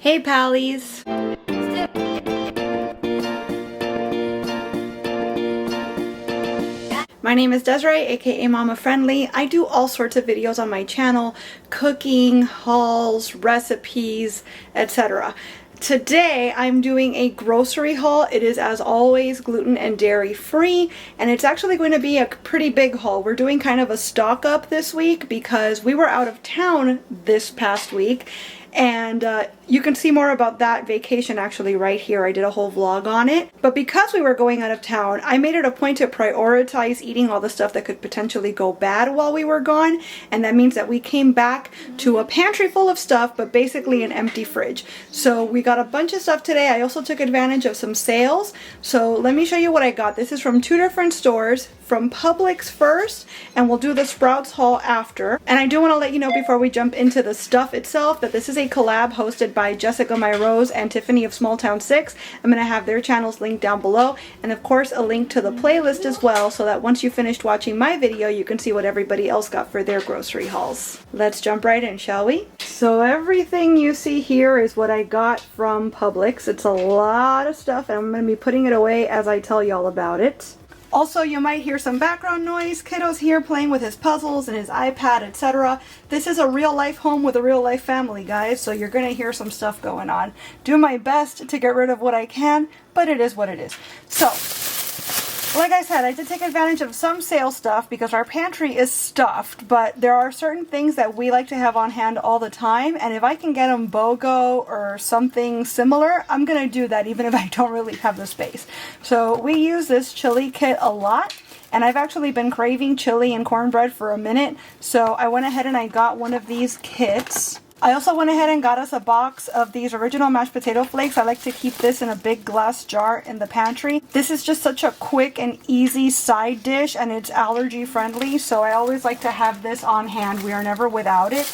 Hey Pallies! My name is Desiree, aka Mama Friendly. I do all sorts of videos on my channel, cooking, hauls, recipes, etc. Today I'm doing a grocery haul. It is, as always, gluten and dairy free, and it's actually going to be a pretty big haul. We're doing kind of a stock up this week because we were out of town this past week, and you can see more about that vacation actually right here. I did a whole vlog on it. But because we were going out of town, I made it a point to prioritize eating all the stuff that could potentially go bad while we were gone. And that means that we came back to a pantry full of stuff, but basically an empty fridge. So we got a bunch of stuff today. I also took advantage of some sales. So let me show you what I got. This is from two different stores. From Publix first, and we'll do the Sprouts haul after. And I do want to let you know before we jump into the stuff itself that this is a collab hosted by Jessica My Rose and Tiffany of Small Town 6. I'm going to have their channels linked down below, and of course a link to the playlist as well, so that once you finished watching my video you can see what everybody else got for their grocery hauls. Let's jump right in, shall we? So everything you see here is what I got from Publix. It's a lot of stuff, and I'm going to be putting it away as I tell y'all about it. Also, you might hear some background noise. Kiddo's here playing with his puzzles and his iPad, etc. This is a real life home with a real life family, guys, so you're going to hear some stuff going on. Do my best to get rid of what I can, but it is what it is. So, like I said, I did take advantage of some sale stuff because our pantry is stuffed, but there are certain things that we like to have on hand all the time, and if I can get them BOGO or something similar, I'm going to do that even if I don't really have the space. So we use this chili kit a lot, and I've actually been craving chili and cornbread for a minute, so I went ahead and I got one of these kits. I also went ahead and got us a box of these original mashed potato flakes. I like to keep this in a big glass jar in the pantry. This is just such a quick and easy side dish, and it's allergy friendly, so I always like to have this on hand. We are never without it.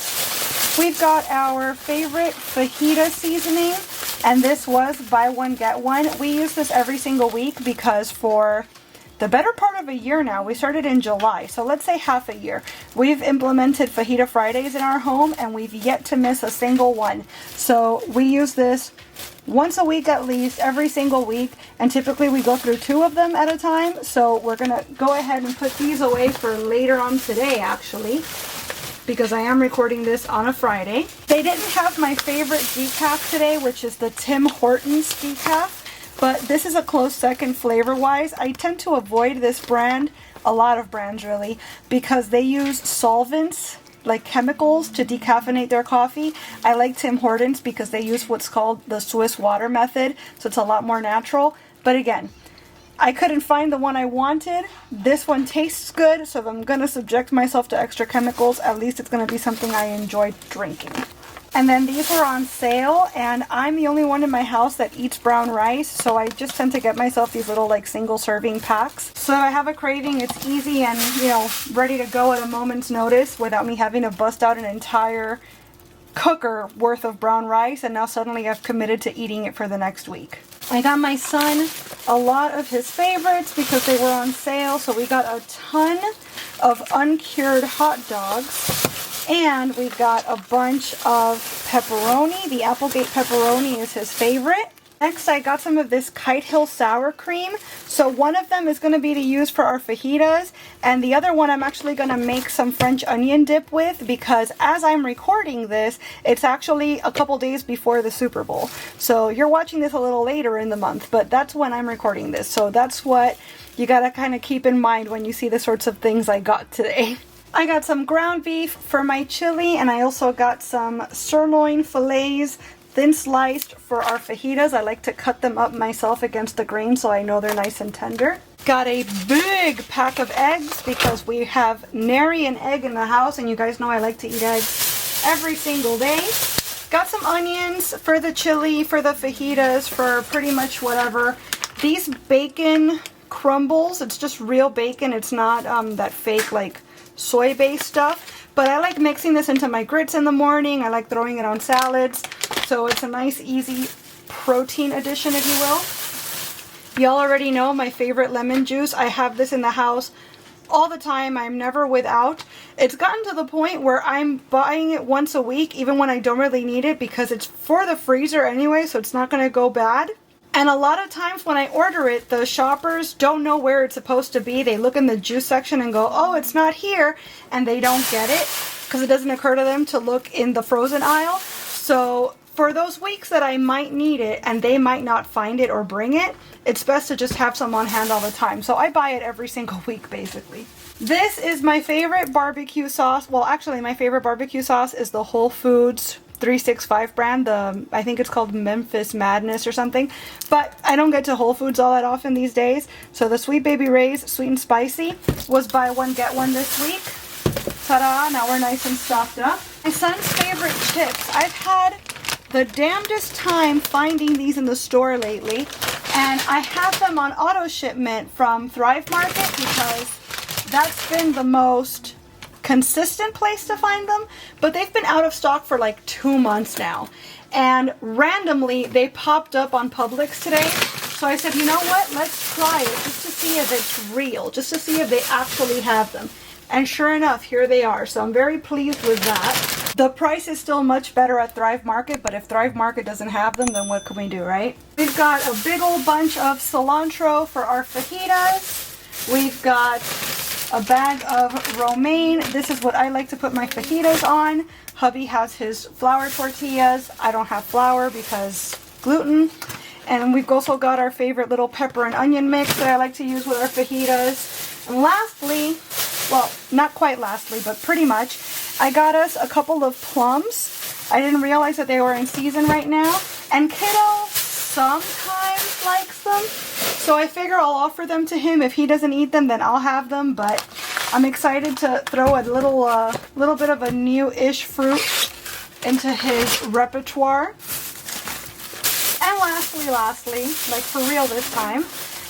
We've got our favorite fajita seasoning, and this was buy one get one. We use this every single week because for the better part of a year now, we started in July, so let's say half a year, we've implemented Fajita Fridays in our home, and we've yet to miss a single one. So we use this once a week at least, every single week, and typically we go through 2 of them at a time. So we're gonna go ahead and put these away for later on today, actually, because I am recording this on a Friday. They didn't have my favorite decaf today, which is the Tim Hortons decaf. But this is a close second flavor-wise. I tend to avoid this brand, a lot of brands really, because they use solvents, like chemicals, to decaffeinate their coffee. I like Tim Hortons because they use what's called the Swiss water method, so it's a lot more natural. But again, I couldn't find the one I wanted. This one tastes good, so if I'm going to subject myself to extra chemicals, at least it's going to be something I enjoy drinking. And then these were on sale, and I'm the only one in my house that eats brown rice, so I just tend to get myself these little like single serving packs. So if I have a craving, it's easy and, you know, ready to go at a moment's notice without me having to bust out an entire cooker worth of brown rice, and now suddenly I've committed to eating it for the next week. I got my son a lot of his favorites because they were on sale, so we got a ton of uncured hot dogs. And we got a bunch of pepperoni. The Applegate pepperoni is his favorite. Next, I got some of this Kite Hill sour cream. So one of them is going to be to use for our fajitas, and the other one I'm actually going to make some French onion dip with, because as I'm recording this, it's actually a couple days before the Super Bowl. So you're watching this a little later in the month, but that's when I'm recording this. So that's what you got to kind of keep in mind when you see the sorts of things I got today. I got some ground beef for my chili, and I also got some sirloin fillets, thin sliced, for our fajitas. I like to cut them up myself against the grain so I know they're nice and tender. Got a big pack of eggs because we have nary an egg in the house, and you guys know I like to eat eggs every single day. Got some onions for the chili, for the fajitas, for pretty much whatever. These bacon crumbles, it's just real bacon. It's not that fake like soy-based stuff, but I like mixing this into my grits in the morning. I like throwing it on salads, so it's a nice easy protein addition, if you will. Y'all already know my favorite lemon juice. I have this in the house all the time. I'm never without, It's gotten to the point where I'm buying it once a week, even when I don't really need it, because it's for the freezer anyway, so it's not going to go bad. And a lot of times when I order it, the shoppers don't know where it's supposed to be. They look in the juice section and go, oh, it's not here, and they don't get it because it doesn't occur to them to look in the frozen aisle. So for those weeks that I might need it and they might not find it or bring it, it's best to just have some on hand all the time. So I buy it every single week, basically. This is my favorite barbecue sauce. Well, actually, my favorite barbecue sauce is the Whole Foods 365 brand. I think it's called Memphis Madness or something. But I don't get to Whole Foods all that often these days. So the Sweet Baby Ray's Sweet and Spicy was buy one, get one this week. Ta-da! Now we're nice and stocked up. My son's favorite chips. I've had the damnedest time finding these in the store lately, and I have them on auto shipment from Thrive Market because that's been the most consistent place to find them, but they've been out of stock for like 2 months now, and randomly they popped up on Publix today. So I said, you know what, let's try it just to see if it's real, just to see if they actually have them. And sure enough, here they are. So I'm very pleased with that. The price is still much better at Thrive Market, but if Thrive Market doesn't have them, then what can we do, right? We've got a big old bunch of cilantro for our fajitas. We've got a bag of romaine. This is what I like to put my fajitas on. Hubby has his flour tortillas. I don't have flour because gluten. And we've also got our favorite little pepper and onion mix that I like to use with our fajitas. And lastly, well, not quite lastly, but pretty much, I got us a couple of plums. I didn't realize that they were in season right now. And kiddo sometimes likes them. So I figure I'll offer them to him. If he doesn't eat them, then I'll have them. But I'm excited to throw a little bit of a new-ish fruit into his repertoire. And lastly, like for real this time,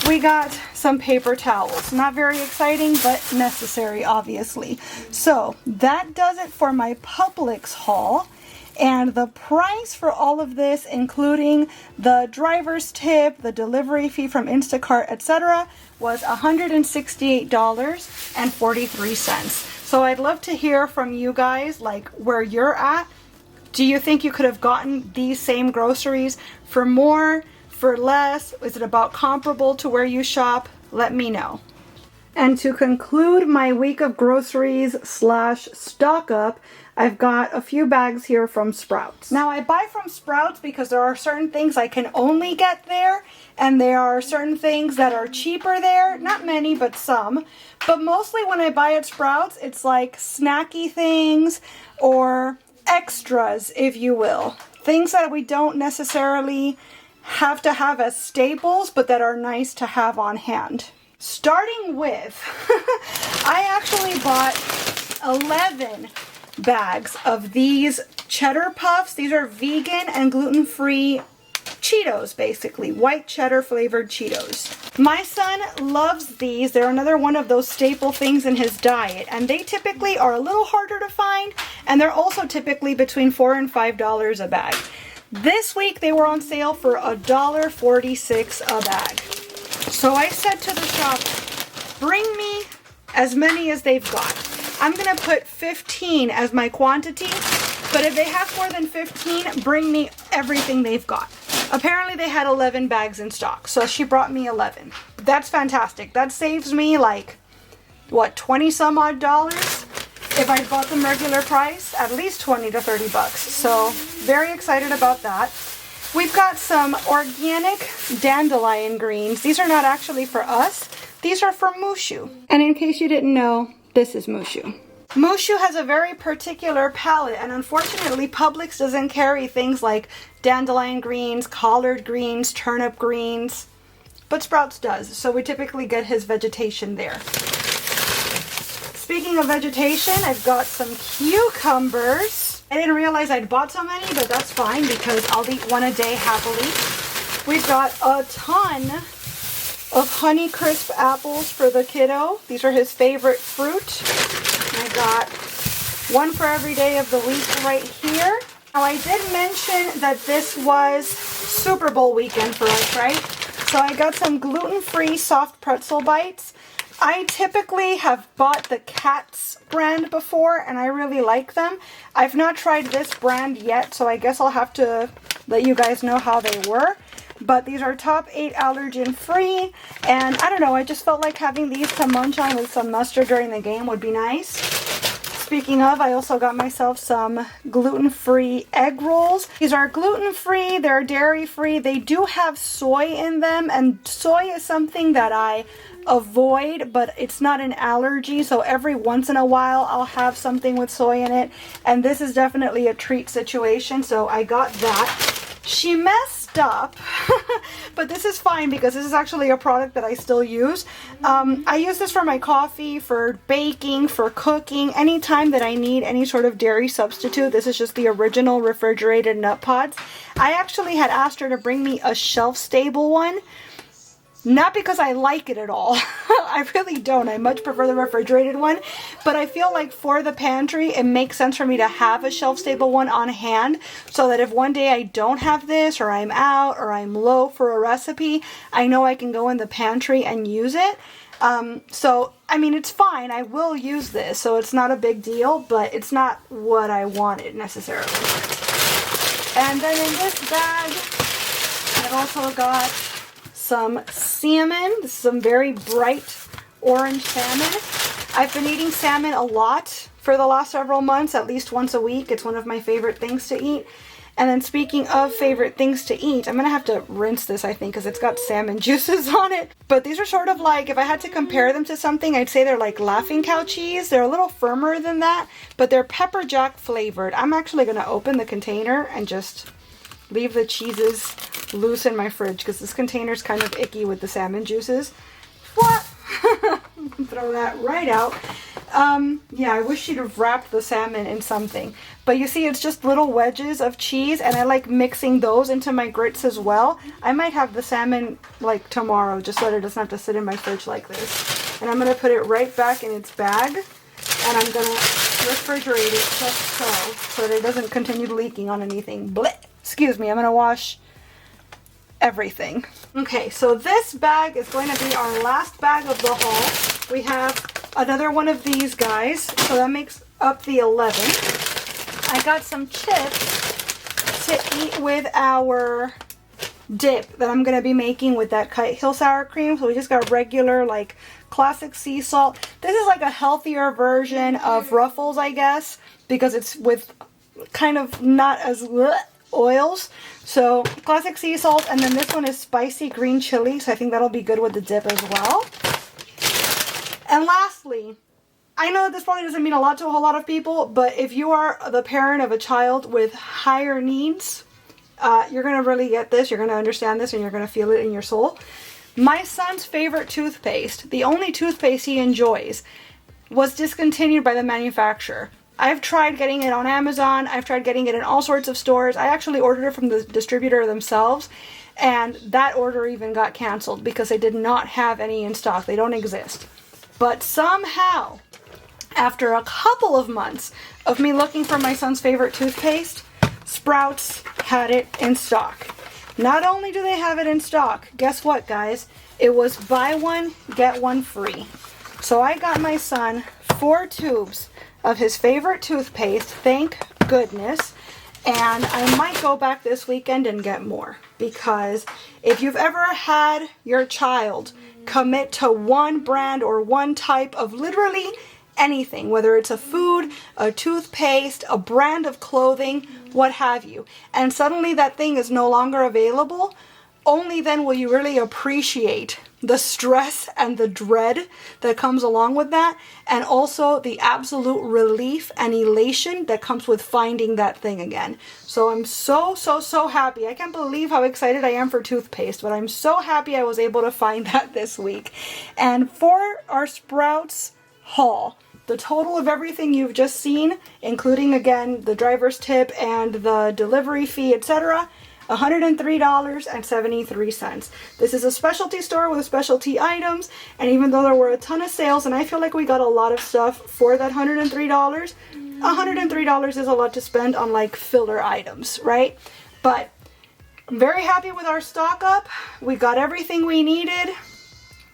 we got some paper towels. Not very exciting, but necessary, obviously. So that does it for my Publix haul. And the price for all of this, including the driver's tip, the delivery fee from Instacart, etc., was $168.43. So I'd love to hear from you guys, like where you're at. Do you think you could have gotten these same groceries for more, for less? Is it about comparable to where you shop? Let me know. And to conclude my week of groceries / stock up, I've got a few bags here from Sprouts. Now I buy from Sprouts because there are certain things I can only get there, and there are certain things that are cheaper there. Not many, but some. But mostly when I buy at Sprouts, it's like snacky things or extras, if you will. Things that we don't necessarily have to have as staples, but that are nice to have on hand. Starting with, I actually bought 11 bags of these cheddar puffs. These are vegan and gluten-free Cheetos, basically. White cheddar flavored Cheetos. My son loves these. They're another one of those staple things in his diet, and they typically are a little harder to find, and they're also typically between $4 and $5 a bag. This week they were on sale for $1.46 a bag. So I said to the shopper, bring me as many as they've got. I'm going to put 15 as my quantity, but if they have more than 15, bring me everything they've got. Apparently they had 11 bags in stock, so she brought me 11. That's fantastic. That saves me like, what, 20 some odd dollars? If I bought them regular price, at least 20 to 30 bucks. So very excited about that. We've got some organic dandelion greens. These are not actually for us. These are for Mushu. And in case you didn't know, this is Mushu. Mushu has a very particular palate, and unfortunately Publix doesn't carry things like dandelion greens, collard greens, turnip greens, but Sprouts does, so we typically get his vegetation there. Speaking of vegetation, I've got some cucumbers. I didn't realize I'd bought so many, but that's fine because I'll eat one a day happily. We've got a ton of Honeycrisp apples for the kiddo. These are his favorite fruit. I got one for every day of the week right here. Now I did mention that this was Super Bowl weekend for us, right? So I got some gluten-free soft pretzel bites I typically have bought the Cats brand before, and I really like them. I've not tried this brand yet, so I guess I'll have to let you guys know how they were. But these are top 8 allergen free, and I don't know, I just felt like having these to munch on with some mustard during the game would be nice. Speaking of, I also got myself some gluten-free egg rolls. These are gluten-free, they're dairy-free, they do have soy in them, and soy is something that I avoid, but it's not an allergy, so every once in a while I'll have something with soy in it, and this is definitely a treat situation, so I got that. She messed up, but this is fine because this is actually a product that I still use. I use this for my coffee, for baking, for cooking, anytime that I need any sort of dairy substitute. This is just the original refrigerated nut pods. I actually had asked her to bring me a shelf-stable one. Not because I like it at all. I really don't. I much prefer the refrigerated one. But I feel like for the pantry, it makes sense for me to have a shelf-stable one on hand so that if one day I don't have this, or I'm out, or I'm low for a recipe, I know I can go in the pantry and use it. So, I mean, it's fine. I will use this, so it's not a big deal, but it's not what I wanted necessarily. And then in this bag, I've also got some salmon. This is some very bright orange salmon. I've been eating salmon a lot for the last several months, at least once a week. It's one of my favorite things to eat. And then speaking of favorite things to eat, I'm going to have to rinse this, I think, because it's got salmon juices on it. But these are sort of like, if I had to compare them to something, I'd say they're like Laughing Cow cheese. They're a little firmer than that, but they're pepper jack flavored. I'm actually going to open the container and just leave the cheeses loose in my fridge because this container is kind of icky with the salmon juices. What? Throw that right out. Yeah, I wish she'd have wrapped the salmon in something. But you see, it's just little wedges of cheese, and I like mixing those into my grits as well. I might have the salmon like tomorrow, just so that it doesn't have to sit in my fridge like this. And I'm going to put it right back in its bag, and I'm going to refrigerate it just so that it doesn't continue leaking on anything. Blech. Excuse me, I'm going to wash everything. Okay, so this bag is going to be our last bag of the haul. We have another one of these guys, so that makes up the 11. I got some chips to eat with our dip that I'm going to be making with that Kite Hill sour cream. So we just got regular, like, classic sea salt. This is like a healthier version of Ruffles, I guess, because it's with kind of not as oils. So classic sea salt, and then this one is spicy green chili, so I think that'll be good with the dip as well. And lastly, I know that this probably doesn't mean a lot to a whole lot of people, but if you are the parent of a child with higher needs, you're going to really get this, you're going to understand this, and you're going to feel it in your soul. My son's favorite toothpaste, the only toothpaste he enjoys, was discontinued by the manufacturer. I've tried getting it on Amazon. I've tried getting it in all sorts of stores. I actually ordered it from the distributor themselves, and that order even got canceled because they did not have any in stock. They don't exist. But somehow, after a couple of months of me looking for my son's favorite toothpaste, Sprouts had it in stock. Not only do they have it in stock, guess what, guys? It was buy one, get one free. So I got my son 4 tubes of his favorite toothpaste, thank goodness, and I might go back this weekend and get more, because if you've ever had your child commit to one brand or one type of literally anything, whether it's a food, a toothpaste, a brand of clothing, what have you, and suddenly that thing is no longer available, only then will you really appreciate the stress and the dread that comes along with that, and also the absolute relief and elation that comes with finding that thing again. So I'm so happy. I can't believe how excited I am for toothpaste, but I'm so happy I was able to find that this week. And for our Sprouts haul, the total of everything you've just seen, including again the driver's tip and the delivery fee, etc., $103.73. This is a specialty store with specialty items, and even though there were a ton of sales, and I feel like we got a lot of stuff for that $103, $103 is a lot to spend on like filler items, right? But I'm very happy with our stock up. We got everything we needed.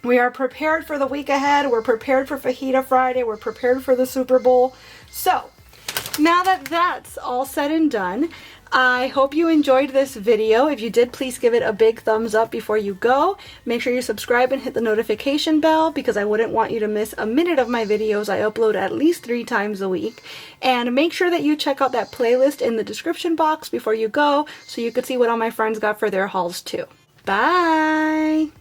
We are prepared for the week ahead. We're prepared for Fajita Friday. We're prepared for the Super Bowl. So now that that's all said and done, I hope you enjoyed this video. If you did, please give it a big thumbs up before you go. Make sure you subscribe and hit the notification bell because I wouldn't want you to miss a minute of my videos. I upload at least 3 times a week. And make sure that you check out that playlist in the description box before you go so you could see what all my friends got for their hauls too. Bye!